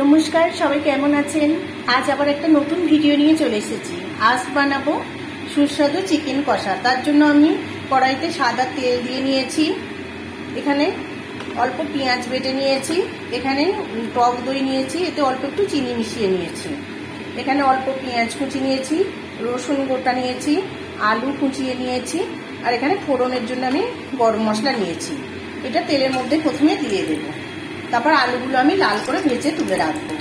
নমস্কার, সবাই কেমন আছেন? আজ আবার একটা নতুন ভিডিও নিয়ে চলে এসেছি। আজ বানাবো সুস্বাদু চিকেন কষা। তার জন্য আমি কড়াইতে সাদা তেল দিয়ে নিয়েছি, এখানে অল্প পেঁয়াজ বেটে নিয়েছি, এখানে টক দই নিয়েছি, এতে অল্প একটু চিনি মিশিয়ে নিয়েছি, এখানে অল্প পেঁয়াজ কুচি নিয়েছি, রসুন গোটা নিয়েছি, আলু কুচিয়ে নিয়েছি, আর এখানে ফোড়নের জন্য আমি গরম মশলা নিয়েছি। এটা তেলের মধ্যে প্রথমে দিয়ে দেব, তারপর আলুগুলো আমি লাল করে ভেজে তুলে রাখবো।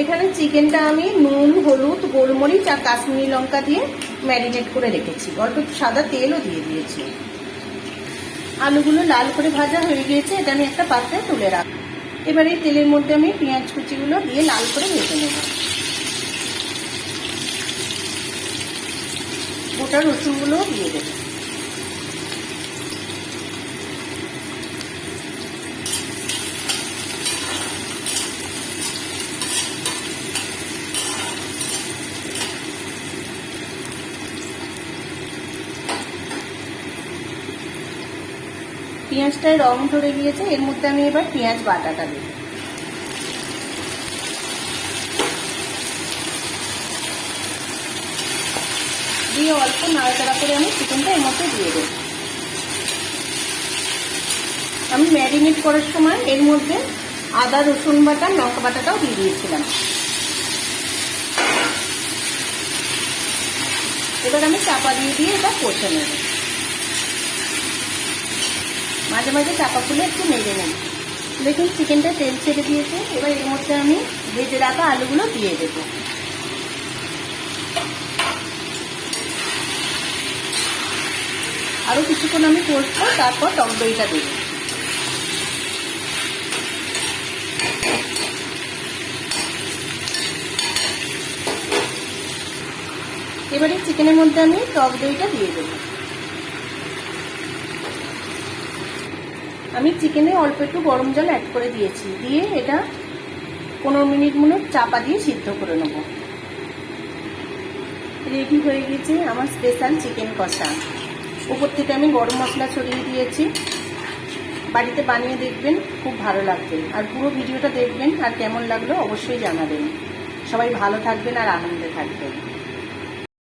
এখানে চিকেনটা আমি নুন, হলুদ, গোলমরিচ আর কাশ্মীরি লঙ্কা দিয়ে ম্যারিনেট করে রেখেছি, অল্প সাদা তেলও দিয়ে দিয়েছি। আলুগুলো লাল করে ভাজা হয়ে গিয়েছে, এটা আমি একটা পাত্রে তুলে রাখবো। এবার এই তেলের মধ্যে আমি পেঁয়াজ কুচিগুলো দিয়ে লাল করে ভেজে নেব। গোটা রসুনগুলোও দিয়ে দেবো। পেঁয়াজটায় রং ধরে গিয়েছে, এর মধ্যে আমি এবার পেঁয়াজ বাটাটা দেব। দিয়ে অল্প নাড়াচাড়া করে আমি চিকেনটা এর মধ্যে দিয়ে দেব। আমি ম্যারিনেট করার সময় এর মধ্যে আদা, রসুন বাটা, লঙ্কা বাটাটাও দিয়ে দিয়েছিলাম। এবার আমি চাপা দিয়ে এটা কষে নেব। মাঝে মাঝে চাপা খুলে একটু নেড়ে নেব। দেখুন চিকেনটা তেল ছেড়ে দিয়েছে। এবার এর মধ্যে আমি ভেজে রাখা আলুগুলো দিয়ে দেবো। আরও কিছুক্ষণ আমি কষবো, তারপর টক দইটা দেবো। এবারে চিকেনের মধ্যে আমি টক দইটা দিয়ে দেবো। আমি চিকেনে অল্প একটু গরম জল অ্যাড করে দিয়েছি, দিয়ে এটা 15 মিনিট মতো চাপা দিয়ে সিদ্ধ করে নেব। রেডি হয়ে গেছে আমার স্পেশাল চিকেন কষা। উপর থেকে আমি গরম মশলা ছড়িয়ে দিয়েছি। বাড়িতে বানিয়ে দেখবেন, খুব ভালো লাগবে। আর পুরো ভিডিওটা দেখবেন, আর কেমন লাগলো অবশ্যই জানাবেন। সবাই ভালো থাকবেন আর আনন্দে থাকবেন।